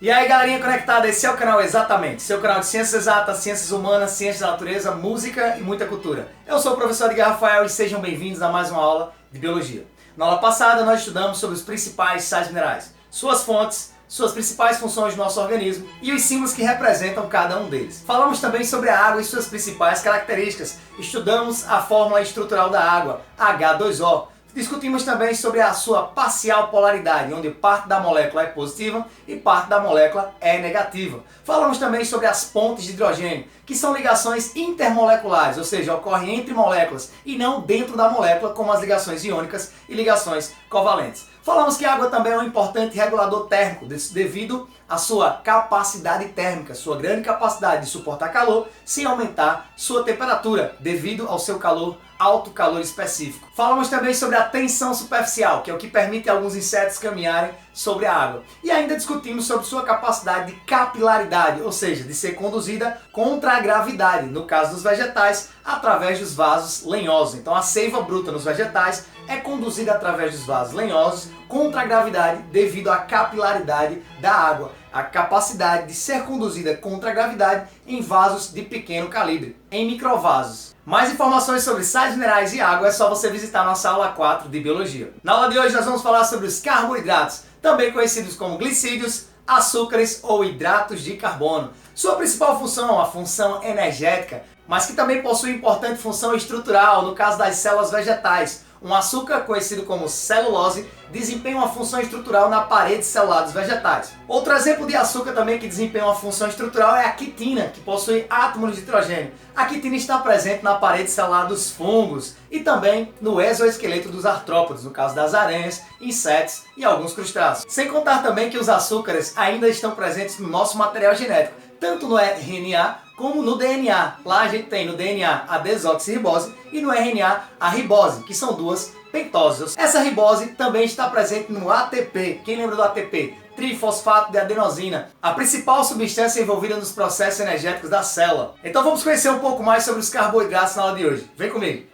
E aí galerinha conectada, esse é o canal Exatamente, seu canal de ciências exatas, ciências humanas, ciências da natureza, música e muita cultura. Eu sou o professor Edgar Rafael e sejam bem-vindos a mais uma aula de Biologia. Na aula passada nós estudamos sobre os principais sais minerais, suas fontes, suas principais funções do nosso organismo e os símbolos que representam cada um deles. Falamos também sobre a água e suas principais características, estudamos a fórmula estrutural da água, H2O. Discutimos também sobre a sua parcial polaridade, onde parte da molécula é positiva e parte da molécula é negativa. Falamos também sobre as pontes de hidrogênio, que são ligações intermoleculares, ou seja, ocorrem entre moléculas e não dentro da molécula, como as ligações iônicas e ligações covalentes. Falamos que a água também é um importante regulador térmico, devido à sua capacidade térmica, sua grande capacidade de suportar calor, sem aumentar sua temperatura, devido ao seu alto calor específico. Falamos também sobre a tensão superficial, que é o que permite a alguns insetos caminharem sobre a água. E ainda discutimos sobre sua capacidade de capilaridade, ou seja, de ser conduzida contra a gravidade, no caso dos vegetais, através dos vasos lenhosos. Então a seiva bruta nos vegetais é conduzida através dos vasos lenhosos contra a gravidade devido à capilaridade da água, a capacidade de ser conduzida contra a gravidade em vasos de pequeno calibre, em microvasos. Mais informações sobre sais minerais e água é só você visitar nossa aula 4 de Biologia. Na aula de hoje nós vamos falar sobre os carboidratos, também conhecidos como glicídios, açúcares ou hidratos de carbono. Sua principal função, a função energética, mas que também possui importante função estrutural no caso das células vegetais. Um açúcar, conhecido como celulose, desempenha uma função estrutural na parede celular dos vegetais. Outro exemplo de açúcar também que desempenha uma função estrutural é a quitina, que possui átomos de hidrogênio. A quitina está presente na parede celular dos fungos e também no exoesqueleto dos artrópodes, no caso das aranhas, insetos e alguns crustáceos. Sem contar também que os açúcares ainda estão presentes no nosso material genético, tanto no RNA como no DNA. Lá a gente tem no DNA a desoxirribose e no RNA a ribose, que são duas pentoses. Essa ribose também está presente no ATP. Quem lembra do ATP? Trifosfato de adenosina, a principal substância envolvida nos processos energéticos da célula. Então vamos conhecer um pouco mais sobre os carboidratos na aula de hoje. Vem comigo!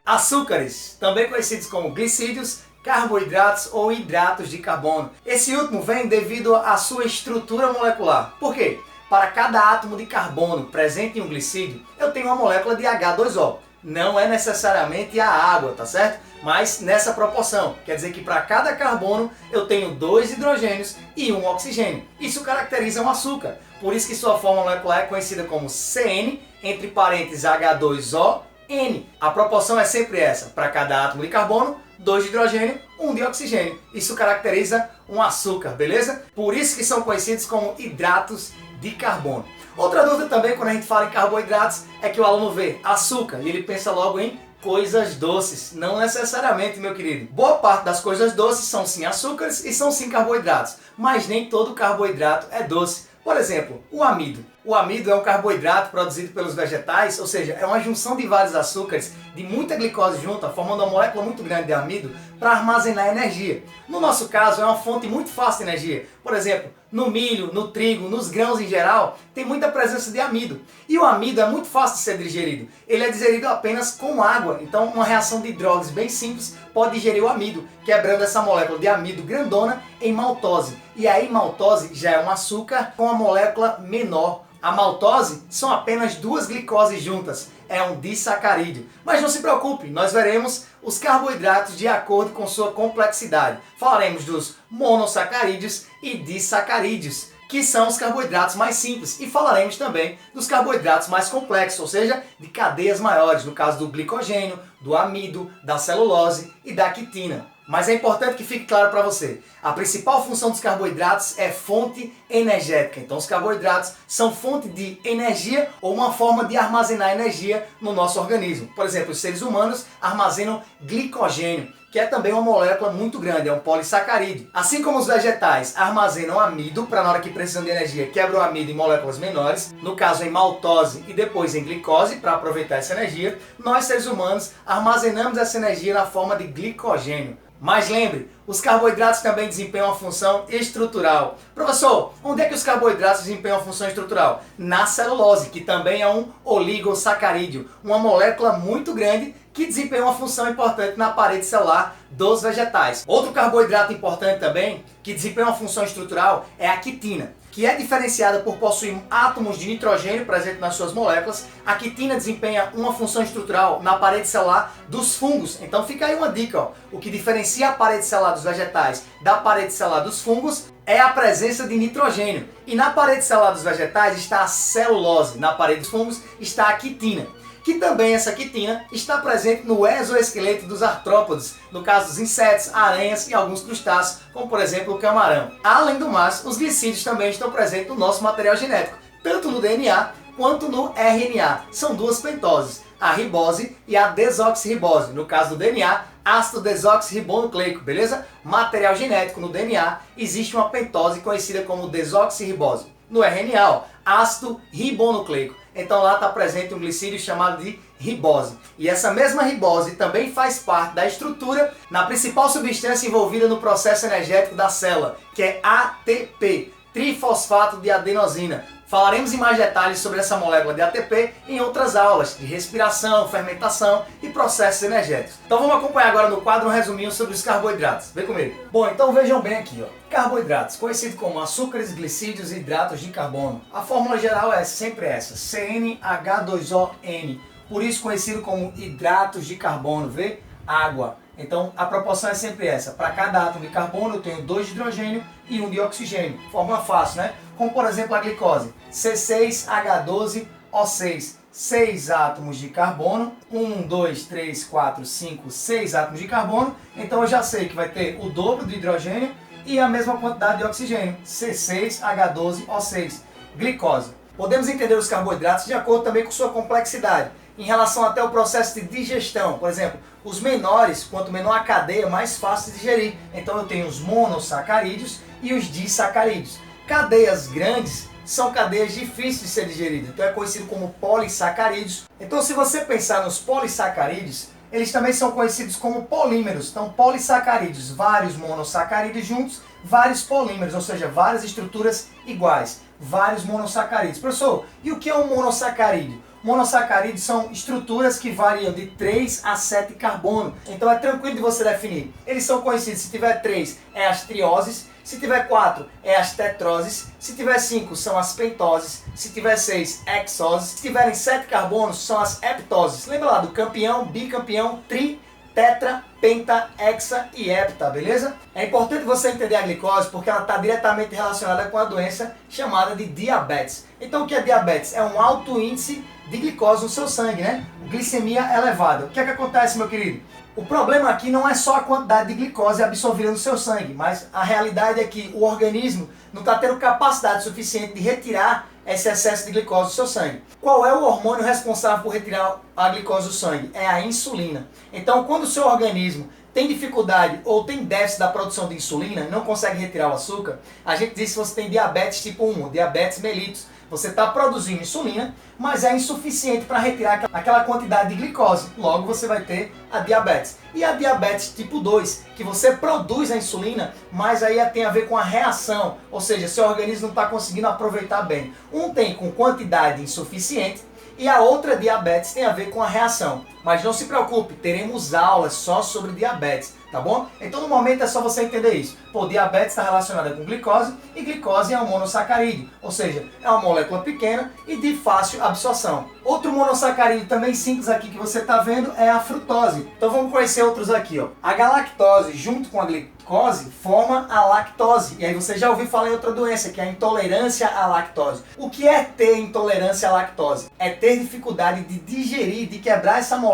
Açúcares, também conhecidos como glicídios, carboidratos ou hidratos de carbono. Esse último vem devido à sua estrutura molecular. Por quê? Para cada átomo de carbono presente em um glicídio, eu tenho uma molécula de H2O. Não é necessariamente a água, tá certo? Mas nessa proporção. Quer dizer que para cada carbono eu tenho 2 hidrogênios e 1 oxigênio. Isso caracteriza um açúcar. Por isso que sua forma molecular é conhecida como CN, entre parênteses H2O, N. A proporção é sempre essa. Para cada átomo de carbono, 2 de hidrogênio, 1 de oxigênio. Isso caracteriza um açúcar, beleza? Por isso que são conhecidos como hidratos de carbono. Outra dúvida também quando a gente fala em carboidratos é que o aluno vê açúcar e ele pensa logo em coisas doces. Não necessariamente, meu querido. Boa parte das coisas doces são sim açúcares e são sim carboidratos, mas nem todo carboidrato é doce. Por exemplo, o amido. O amido é um carboidrato produzido pelos vegetais, ou seja, é uma junção de vários açúcares, de muita glicose junta, formando uma molécula muito grande de amido para armazenar energia. No nosso caso, é uma fonte muito fácil de energia. Por exemplo, no milho, no trigo, nos grãos em geral, tem muita presença de amido. E o amido é muito fácil de ser digerido. Ele é digerido apenas com água. Então, uma reação de hidrólise bem simples pode digerir o amido, quebrando essa molécula de amido grandona em maltose. E aí, maltose já é um açúcar com uma molécula menor. A maltose são apenas 2 glicoses juntas, é um disacarídeo. Mas não se preocupe, nós veremos os carboidratos de acordo com sua complexidade. Falaremos dos monossacarídeos e disacarídeos, que são os carboidratos mais simples. E falaremos também dos carboidratos mais complexos, ou seja, de cadeias maiores, no caso do glicogênio, do amido, da celulose e da quitina. Mas é importante que fique claro para você, a principal função dos carboidratos é fonte energética. Então os carboidratos são fonte de energia ou uma forma de armazenar energia no nosso organismo. Por exemplo, os seres humanos armazenam glicogênio, que é também uma molécula muito grande, é um polissacarídeo. Assim como os vegetais armazenam amido, para na hora que precisam de energia, quebram o amido em moléculas menores, no caso em maltose e depois em glicose, para aproveitar essa energia, nós seres humanos armazenamos essa energia na forma de glicogênio. Mas lembre, os carboidratos também desempenham uma função estrutural. Professor, onde é que os carboidratos desempenham uma função estrutural? Na celulose, que também é um oligosacarídeo, uma molécula muito grande que desempenha uma função importante na parede celular dos vegetais. Outro carboidrato importante também, que desempenha uma função estrutural, é a quitina, que é diferenciada por possuir átomos de nitrogênio presentes nas suas moléculas. A quitina desempenha uma função estrutural na parede celular dos fungos. Então fica aí uma dica, ó. O que diferencia a parede celular dos vegetais da parede celular dos fungos é a presença de nitrogênio. E na parede celular dos vegetais está a celulose, na parede dos fungos está a quitina. Que também essa quitina está presente no exoesqueleto dos artrópodes, no caso dos insetos, aranhas e alguns crustáceos, como por exemplo o camarão. Além do mais, os glicídios também estão presentes no nosso material genético, tanto no DNA quanto no RNA. São duas pentoses, a ribose e a desoxirribose. No caso do DNA, ácido desoxirribonucleico, beleza? Material genético no DNA, existe uma pentose conhecida como desoxirribose. No RNA, ó, ácido ribonucleico. Então lá está presente um glicídio chamado de ribose. E essa mesma ribose também faz parte da estrutura na principal substância envolvida no processo energético da célula, que é ATP, trifosfato de adenosina. Falaremos em mais detalhes sobre essa molécula de ATP em outras aulas de respiração, fermentação e processos energéticos. Então vamos acompanhar agora no quadro um resuminho sobre os carboidratos. Vem comigo. Bom, então vejam bem aqui, ó. Carboidratos, conhecido como açúcares, glicídios e hidratos de carbono. A fórmula geral é sempre essa, CnH2ON. Por isso conhecido como hidratos de carbono, vê? Água. Então a proporção é sempre essa. Para cada átomo de carbono eu tenho 2 de hidrogênio e 1 de oxigênio. Fórmula fácil, né? Como por exemplo a glicose. C6H12O6. 6 átomos de carbono. 1, 2, 3, 4, 5, 6 átomos de carbono. Então eu já sei que vai ter o dobro de hidrogênio e a mesma quantidade de oxigênio. C6H12O6. Glicose. Podemos entender os carboidratos de acordo também com sua complexidade, em relação até o processo de digestão. Por exemplo, os menores, quanto menor a cadeia, mais fácil de digerir. Então eu tenho os monossacarídeos e os disacarídeos. Cadeias grandes são cadeias difíceis de ser digeridas, então é conhecido como polissacarídeos. Então se você pensar nos polissacarídeos, eles também são conhecidos como polímeros. Então polissacarídeos, vários monossacarídeos juntos, vários polímeros, ou seja, várias estruturas iguais, vários monossacarídeos. Professor, e o que é um monossacarídeo? Monossacarídeos são estruturas que variam de 3 a 7 carbono. Então é tranquilo de você definir. Eles são conhecidos, se tiver 3 é as trioses, se tiver 4 é as tetroses, se tiver 5 são as pentoses, se tiver 6 hexoses, se tiverem 7 carbonos são as heptoses. Lembra lá do campeão, bicampeão, tri, tetra, penta, hexa e hepta, beleza? É importante você entender a glicose porque ela está diretamente relacionada com a doença chamada de diabetes. Então o que é diabetes? É um alto índice de glicose no seu sangue, né? Glicemia elevada. O que é que acontece, meu querido? O problema aqui não é só a quantidade de glicose absorvida no seu sangue, mas a realidade é que o organismo não está tendo capacidade suficiente de retirar esse excesso de glicose do seu sangue. Qual é o hormônio responsável por retirar a glicose do sangue? É a insulina. Então, quando o seu organismo tem dificuldade ou tem déficit da produção de insulina, não consegue retirar o açúcar, a gente diz que você tem diabetes tipo 1, diabetes mellitus. Você está produzindo insulina, mas é insuficiente para retirar aquela quantidade de glicose. Logo você vai ter a diabetes. E a diabetes tipo 2, que você produz a insulina, mas aí tem a ver com a reação. Ou seja, seu organismo não está conseguindo aproveitar bem. Um tem com quantidade insuficiente e a outra diabetes tem a ver com a reação. Mas não se preocupe, teremos aulas só sobre diabetes, tá bom? Então no momento é só você entender isso. Pô, diabetes está relacionada com glicose e glicose é um monossacarídeo, ou seja, é uma molécula pequena e de fácil absorção. Outro monossacarídeo também simples aqui que você está vendo é a frutose. Então vamos conhecer outros aqui, ó. A galactose junto com a glicose forma a lactose. E aí você já ouviu falar em outra doença, que é a intolerância à lactose. O que é ter intolerância à lactose? É ter dificuldade de digerir, de quebrar essa molécula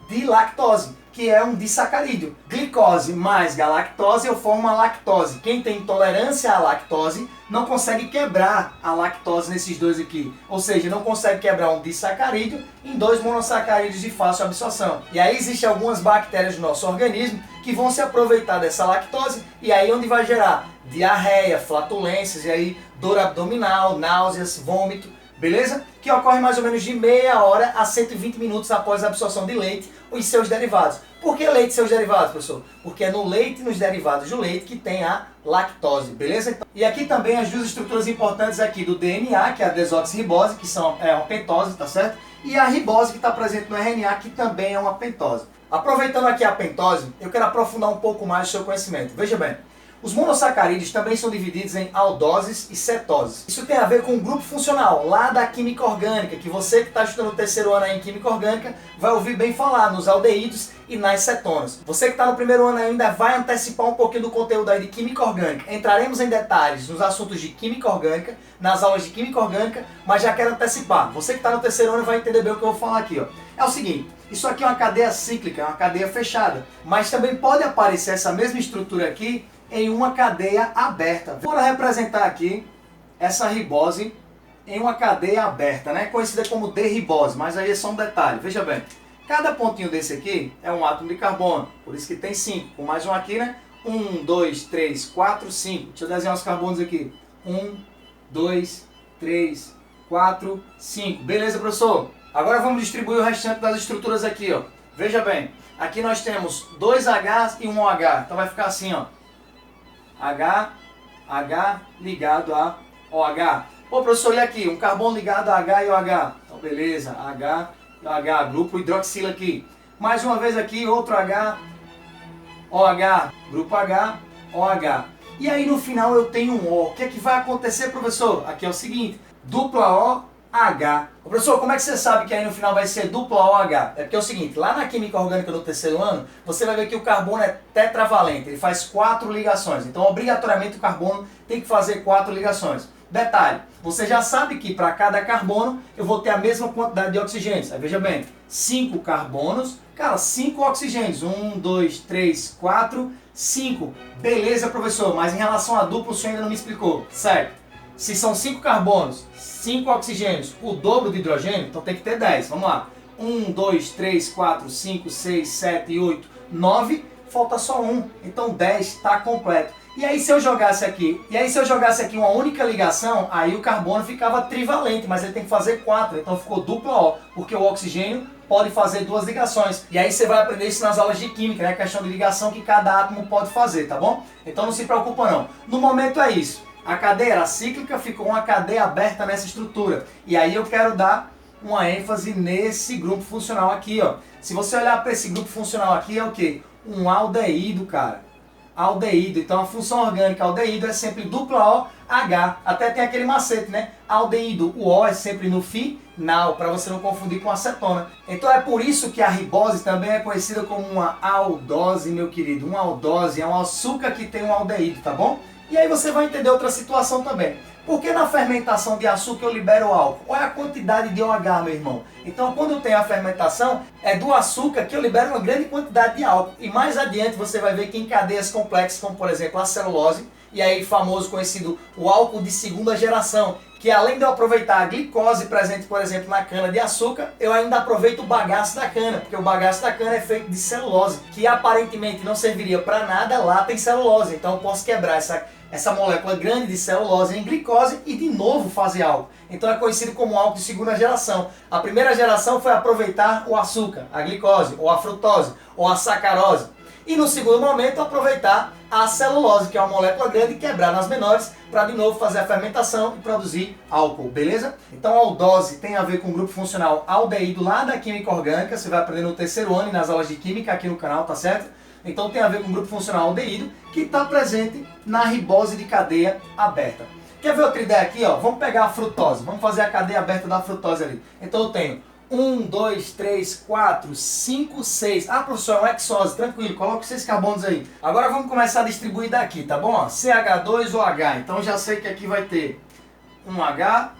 de lactose, que é um disacarídeo. Glicose mais galactose eu formo a lactose. Quem tem intolerância à lactose não consegue quebrar a lactose nesses dois aqui. Ou seja, não consegue quebrar um disacarídeo em 2 monossacarídeos de fácil absorção. E aí existem algumas bactérias do nosso organismo que vão se aproveitar dessa lactose e aí onde vai gerar diarreia, flatulências e aí dor abdominal, náuseas, vômito. Beleza? Que ocorre mais ou menos de meia hora a 120 minutos após a absorção de leite e seus derivados. Por que leite e seus derivados, professor? Porque é no leite e nos derivados do leite que tem a lactose, beleza? E aqui também as duas estruturas importantes aqui do DNA, que é a desoxirribose, que é uma pentose, tá certo? E a ribose que está presente no RNA, que também é uma pentose. Aproveitando aqui a pentose, eu quero aprofundar um pouco mais o seu conhecimento. Veja bem, os monossacarídeos também são divididos em aldoses e cetoses. Isso tem a ver com o grupo funcional, lá da química orgânica, que você que está estudando o terceiro ano aí em química orgânica vai ouvir bem falar nos aldeídos e nas cetonas. Você que está no primeiro ano ainda vai antecipar um pouquinho do conteúdo aí de química orgânica. Entraremos em detalhes nos assuntos de química orgânica, nas aulas de química orgânica, mas já quero antecipar. Você que está no terceiro ano vai entender bem o que eu vou falar aqui, ó. É o seguinte, isso aqui é uma cadeia cíclica, é uma cadeia fechada, mas também pode aparecer essa mesma estrutura aqui em uma cadeia aberta. Vou representar aqui essa ribose em uma cadeia aberta, né? Conhecida como D-ribose, mas aí é só um detalhe. Veja bem, cada pontinho desse aqui é um átomo de carbono, por isso que tem 5. Com mais um aqui, né? 1, 2, 3, 4, 5. Deixa eu desenhar os carbonos aqui. 1, 2, 3, 4, 5. Beleza, professor? Agora vamos distribuir o restante das estruturas aqui, ó. Veja bem, aqui nós temos 2 H e um OH. Então vai ficar assim, ó. H ligado a OH. Pô, professor, e aqui? Um carbono ligado a H e OH. Então, beleza. H e OH. Grupo hidroxila aqui. Mais uma vez aqui, outro H, OH. Grupo H, OH. E aí, no final, eu tenho um O. O que é que vai acontecer, professor? Aqui é o seguinte. Dupla OH. Ô, professor, como é que você sabe que aí no final vai ser dupla OH? É porque é o seguinte, lá na química orgânica do terceiro ano, você vai ver que o carbono é tetravalente, ele faz 4 ligações. Então, obrigatoriamente, o carbono tem que fazer 4 ligações. Detalhe, você já sabe que para cada carbono eu vou ter a mesma quantidade de oxigênios. Aí veja bem, 5 carbonos, cara, 5 oxigênios. 1, 2, 3, 4, 5. Beleza, professor, mas em relação a duplo, o senhor ainda não me explicou, certo? Se são 5 carbonos, 5 oxigênios, o dobro de hidrogênio, então tem que ter 10. Vamos lá. 1, 2, 3, 4, 5, 6, 7, 8, 9. Falta só 1. Então 10 está completo. E aí se eu jogasse aqui uma única ligação, aí o carbono ficava trivalente, mas ele tem que fazer 4. Então ficou dupla O, porque o oxigênio pode fazer 2 ligações. E aí você vai aprender isso nas aulas de química, né? A questão de ligação que cada átomo pode fazer, tá bom? Então não se preocupa não. No momento é isso. A cadeia era cíclica, ficou uma cadeia aberta nessa estrutura. E aí eu quero dar uma ênfase nesse grupo funcional aqui, ó. Se você olhar para esse grupo funcional aqui, é o quê? Um aldeído, cara. Aldeído. Então a função orgânica aldeído é sempre dupla OH. Até tem aquele macete, né? Aldeído, o O é sempre no final, para você não confundir com acetona. Então é por isso que a ribose também é conhecida como uma aldose, meu querido. Uma aldose é um açúcar que tem um aldeído, tá bom? E aí você vai entender outra situação também. Por que na fermentação de açúcar eu libero álcool? Qual é a quantidade de OH, meu irmão? Então, quando eu tenho a fermentação, é do açúcar que eu libero uma grande quantidade de álcool. E mais adiante você vai ver que em cadeias complexas, como por exemplo a celulose, e aí famoso, conhecido, o álcool de segunda geração, que além de eu aproveitar a glicose presente, por exemplo, na cana de açúcar, eu ainda aproveito o bagaço da cana, porque o bagaço da cana é feito de celulose, que aparentemente não serviria para nada, lá tem celulose. Então eu posso quebrar essa molécula grande de celulose em glicose e de novo fazer álcool. Então é conhecido como álcool de segunda geração. A primeira geração foi aproveitar o açúcar, a glicose, ou a frutose, ou a sacarose. E no segundo momento aproveitar a celulose, que é uma molécula grande, e quebrar nas menores para de novo fazer a fermentação e produzir álcool, beleza? Então a aldose tem a ver com o grupo funcional aldeído lá da química orgânica, você vai aprender no terceiro ano e nas aulas de química aqui no canal, tá certo? Então tem a ver com o grupo funcional aldeído, que está presente na ribose de cadeia aberta. Quer ver outra ideia aqui? Ó? Vamos pegar a frutose, vamos fazer a cadeia aberta da frutose ali. Então eu tenho 1, 2, 3, 4, 5, 6. Ah, professor, é um hexose, tranquilo, coloca 6 carbonos aí. Agora vamos começar a distribuir daqui, tá bom? Ó, CH2OH, então já sei que aqui vai ter um H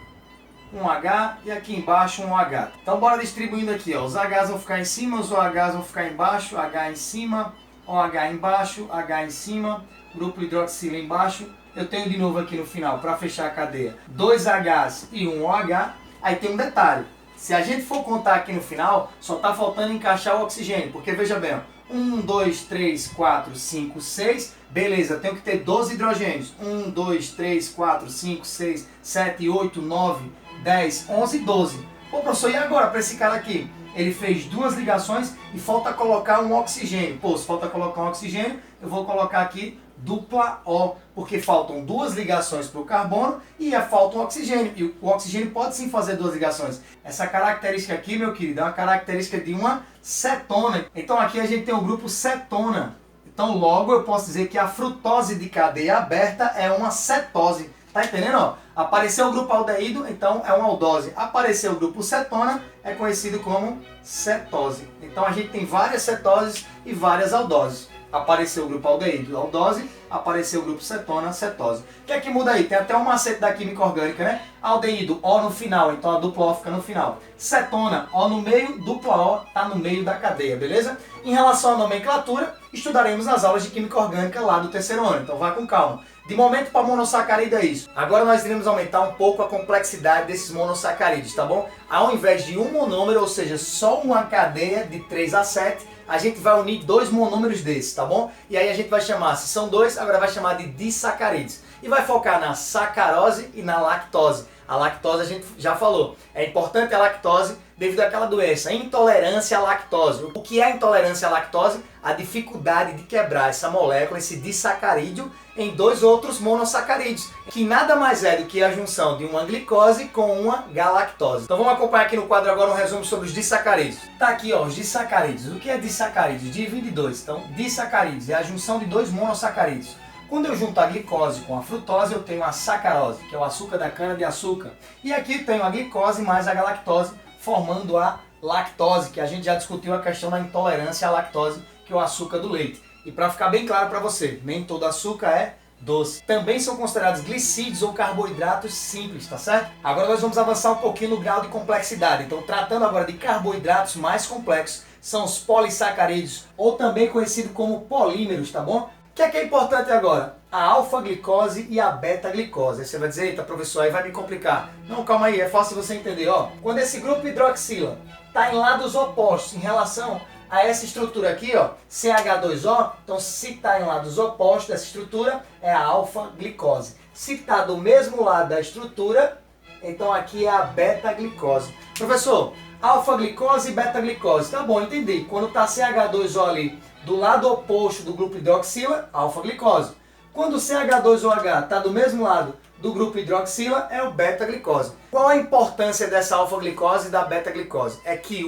e aqui embaixo um H. Então bora distribuindo aqui, ó. Os Hs vão ficar em cima, os OHs vão ficar embaixo, H em cima, OH embaixo, H em cima, grupo hidroxila embaixo. Eu tenho de novo aqui no final, para fechar a cadeia, 2 Hs e um OH. Aí tem um detalhe. Se a gente for contar aqui no final, só está faltando encaixar o oxigênio, porque veja bem, 1, 2, 3, 4, 5, 6, beleza, tenho que ter 12 hidrogênios, 1, 2, 3, 4, 5, 6, 7, 8, 9, 10, 11, 12. Pô, professor, e agora para esse cara aqui? ele fez duas ligações e falta colocar um oxigênio. Pô, se falta colocar um oxigênio, eu vou colocar aqui dupla O, porque faltam duas ligações para o carbono e falta um oxigênio. E o oxigênio pode sim fazer duas ligações. Essa característica aqui, meu querido, é uma característica de uma cetona. Então aqui a gente tem o grupo cetona. Então logo eu posso dizer que a frutose de cadeia aberta é uma cetose. Tá entendendo? Ó, apareceu o grupo aldeído, então é uma aldose. Apareceu o grupo cetona, é conhecido como cetose. Então a gente tem várias cetoses e várias aldoses. Apareceu o grupo aldeído, aldose, apareceu o grupo cetona, cetose. O que é que muda aí? Tem até um macete da química orgânica, né? Aldeído, O no final, então a dupla O fica no final. Cetona, O no meio, dupla O está no meio da cadeia, beleza? Em relação à nomenclatura, estudaremos nas aulas de química orgânica lá do terceiro ano, então vá com calma. De momento, para monossacarídeo é isso. Agora nós iremos aumentar um pouco a complexidade desses monossacarídeos, tá bom? Ao invés de um monômero, ou seja, só uma cadeia de 3 a 7, a gente vai unir dois monômeros desses, tá bom? E aí a gente vai chamar, se são dois, agora vai chamar de disacarídeos. E vai focar na sacarose e na lactose. A lactose a gente já falou. É importante a lactose devido àquela doença, intolerância à lactose. O que é intolerância à lactose? A dificuldade de quebrar essa molécula, esse disacarídeo, em dois outros monossacarídeos, que nada mais é do que a junção de uma glicose com uma galactose. Então vamos acompanhar aqui no quadro agora um resumo sobre os disacarídeos. Tá aqui, ó, os disacarídeos. O que é disacarídeos? Divide em dois. Então, disacarídeos é a junção de dois monossacarídeos. Quando eu junto a glicose com a frutose, eu tenho a sacarose, que é o açúcar da cana-de-açúcar. E aqui tenho a glicose mais a galactose, formando a lactose, que a gente já discutiu a questão da intolerância à lactose, que é o açúcar do leite. E para ficar bem claro para você, nem todo açúcar é doce. Também são considerados glicídios ou carboidratos simples, tá certo? Agora nós vamos avançar um pouquinho no grau de complexidade. Então, tratando agora de carboidratos mais complexos, são os polissacarídeos, ou também conhecido como polímeros, tá bom? O que é importante agora? A alfa-glicose e a beta-glicose. Aí você vai dizer, eita professor, aí vai me complicar. Não, calma aí, é fácil você entender. Ó, quando esse grupo hidroxila está em lados opostos em relação a essa estrutura aqui, ó, CH2O, então se está em lados opostos dessa estrutura, é a alfa-glicose. Se está do mesmo lado da estrutura, então aqui é a beta-glicose. Professor, alfa-glicose e beta-glicose. Tá bom, entendi. Quando está CH2O ali do lado oposto do grupo hidroxila, alfa-glicose. Quando o CH2OH está do mesmo lado do grupo hidroxila, é o beta-glicose. Qual a importância dessa alfa-glicose e da beta-glicose? É que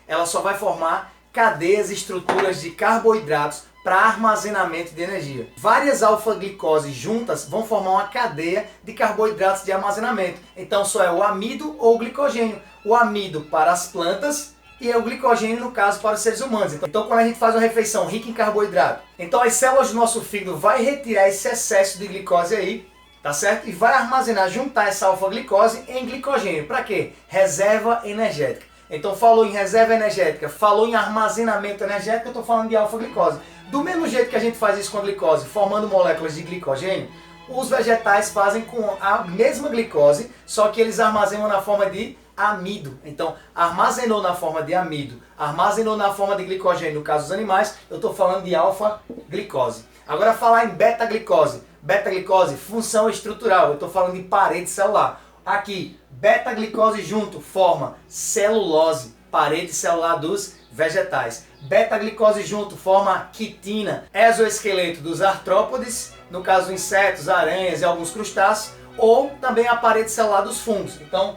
ela só vai formar cadeias e estruturas de carboidratos para armazenamento de energia. Várias alfa-glicoses juntas vão formar uma cadeia de carboidratos de armazenamento. Então só é o amido ou o glicogênio. O amido para as plantas e o glicogênio, no caso, para os seres humanos. Então quando a gente faz uma refeição rica em carboidrato, então as células do nosso fígado vai retirar esse excesso de glicose aí, tá certo? E vai armazenar, juntar essa alfa-glicose em glicogênio. Para quê? Reserva energética. Então falou em reserva energética, falou em armazenamento energético, eu estou falando de alfa-glicose. Do mesmo jeito que a gente faz isso com a glicose, formando moléculas de glicogênio, os vegetais fazem com a mesma glicose, só que eles armazenam na forma de amido. Então, armazenou na forma de amido, armazenou na forma de glicogênio, no caso dos animais, eu estou falando de alfa-glicose. Agora falar em beta-glicose. Beta-glicose, função estrutural, eu estou falando de parede celular. Aqui, beta-glicose junto forma celulose, parede celular dos vegetais. Beta-glicose junto forma quitina, exoesqueleto dos artrópodes, no caso insetos, aranhas e alguns crustáceos, ou também a parede celular dos fungos. Então,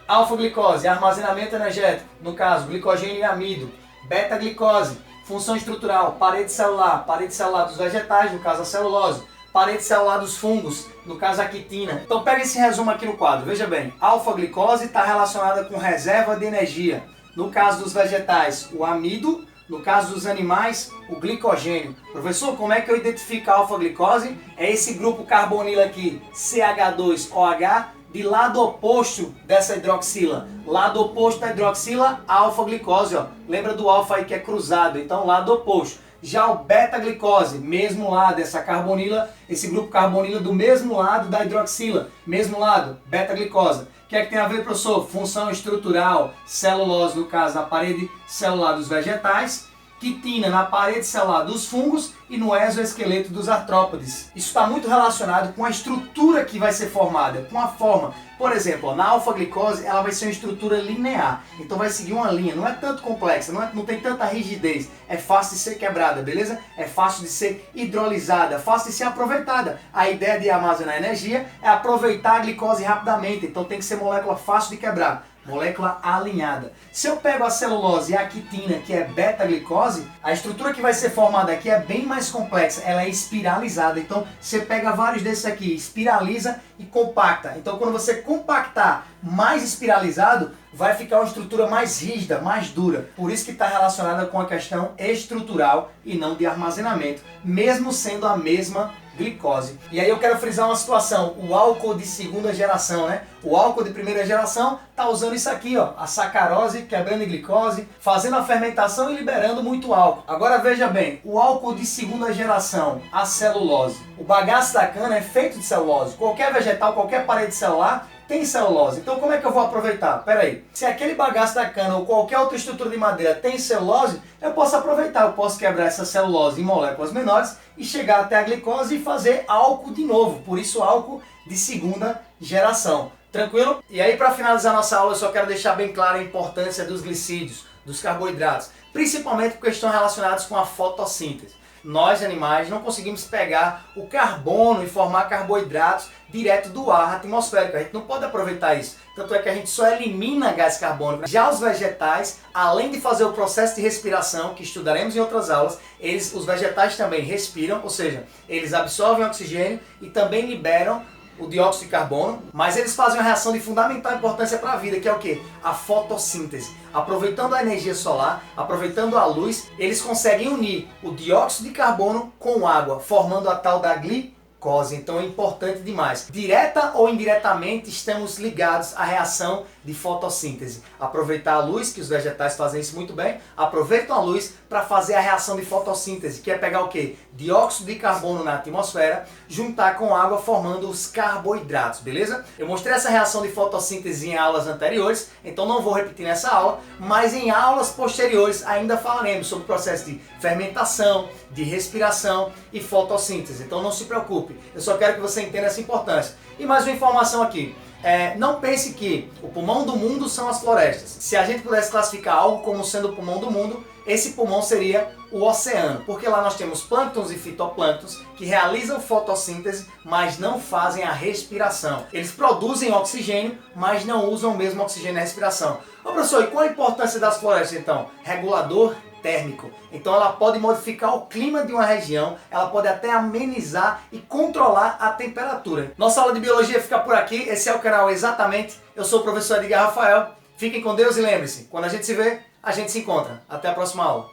alfa-glicose, armazenamento energético, no caso glicogênio e amido. Beta-glicose, função estrutural, parede celular dos vegetais, no caso a celulose. Parede celular dos fungos, no caso a quitina. Então pega esse resumo aqui no quadro, veja bem. Alfa-glicose está relacionada com reserva de energia. No caso dos vegetais, o amido. No caso dos animais, o glicogênio. Professor, como é que eu identifico a alfa-glicose? É esse grupo carbonilo aqui, CH2OH, de lado oposto dessa hidroxila. Lado oposto da hidroxila, alfa-glicose. Lembra do alfa aí que é cruzado, então lado oposto. Já o beta-glicose, mesmo lado, essa carbonila, esse grupo carbonilo do mesmo lado da hidroxila, mesmo lado, beta-glicose. O que é que tem a ver, professor? Função estrutural, celulose, no caso, na parede celular dos vegetais. quitina na parede celular dos fungos e no exoesqueleto dos artrópodes. Isso está muito relacionado com a estrutura que vai ser formada, com a forma. Por exemplo, na alfa-glicose ela vai ser uma estrutura linear, então vai seguir uma linha, não é tanto complexa, não tem tanta rigidez, é fácil de ser quebrada, beleza? É fácil de ser hidrolisada, fácil de ser aproveitada. A ideia de armazenar energia é aproveitar a glicose rapidamente, então tem que ser molécula fácil de quebrar. Molécula alinhada. Se eu pego a celulose e a quitina, que é beta-glicose, a estrutura que vai ser formada aqui é bem mais complexa, ela é espiralizada. Então você pega vários desses aqui, espiraliza e compacta. Então quando você compactar mais espiralizado, vai ficar uma estrutura mais rígida, mais dura. Por isso que está relacionada com a questão estrutural e não de armazenamento, mesmo sendo a mesma glicose. E aí eu quero frisar uma situação, o álcool de segunda geração, né? O álcool de primeira geração está usando isso aqui, ó, a sacarose, quebrando a glicose, fazendo a fermentação e liberando muito álcool. Agora veja bem, o álcool de segunda geração, a celulose. O bagaço da cana é feito de celulose. Qualquer vegetal, qualquer parede celular tem celulose. Então como é que eu vou aproveitar? Pera aí, se aquele bagaço da cana ou qualquer outra estrutura de madeira tem celulose, eu posso aproveitar, eu posso quebrar essa celulose em moléculas menores e chegar até a glicose e fazer álcool de novo. Por isso álcool de segunda geração. Tranquilo? E aí para finalizar nossa aula eu só quero deixar bem clara a importância dos glicídios, dos carboidratos, principalmente porque estão relacionados com a fotossíntese. Nós, animais, não conseguimos pegar o carbono e formar carboidratos direto do ar atmosférico. A gente não pode aproveitar isso. Tanto é que a gente só elimina gás carbônico. Já os vegetais, além de fazer o processo de respiração, que estudaremos em outras aulas, os vegetais também respiram, ou seja, eles absorvem oxigênio e também liberam o dióxido de carbono, mas eles fazem uma reação de fundamental importância para a vida, que é o quê? A fotossíntese. Aproveitando a energia solar, aproveitando a luz, eles conseguem unir o dióxido de carbono com água, formando a tal da glicose. Então é importante demais. Direta ou indiretamente estamos ligados à reação de fotossíntese. Aproveitar a luz, que os vegetais fazem isso muito bem, aproveitam a luz para fazer a reação de fotossíntese, que é pegar o quê? Dióxido de carbono na atmosfera, juntar com água formando os carboidratos, beleza? Eu mostrei essa reação de fotossíntese em aulas anteriores, então não vou repetir nessa aula, mas em aulas posteriores ainda falaremos sobre o processo de fermentação, de respiração e fotossíntese. Então não se preocupe, eu só quero que você entenda essa importância. E mais uma informação aqui. Não pense que o pulmão do mundo são as florestas. Se a gente pudesse classificar algo como sendo o pulmão do mundo, esse pulmão seria o oceano, porque lá nós temos plânctons e fitoplânctons que realizam fotossíntese, mas não fazem a respiração. Eles produzem oxigênio, mas não usam o mesmo oxigênio na respiração. Ô professor, e qual a importância das florestas então? Regulador térmico. Então ela pode modificar o clima de uma região, ela pode até amenizar e controlar a temperatura. Nossa aula de biologia fica por aqui, esse é o canal Exatamente. Eu sou o professor Edgar Rafael. Fiquem com Deus e lembre-se, quando a gente se vê, a gente se encontra. Até a próxima aula.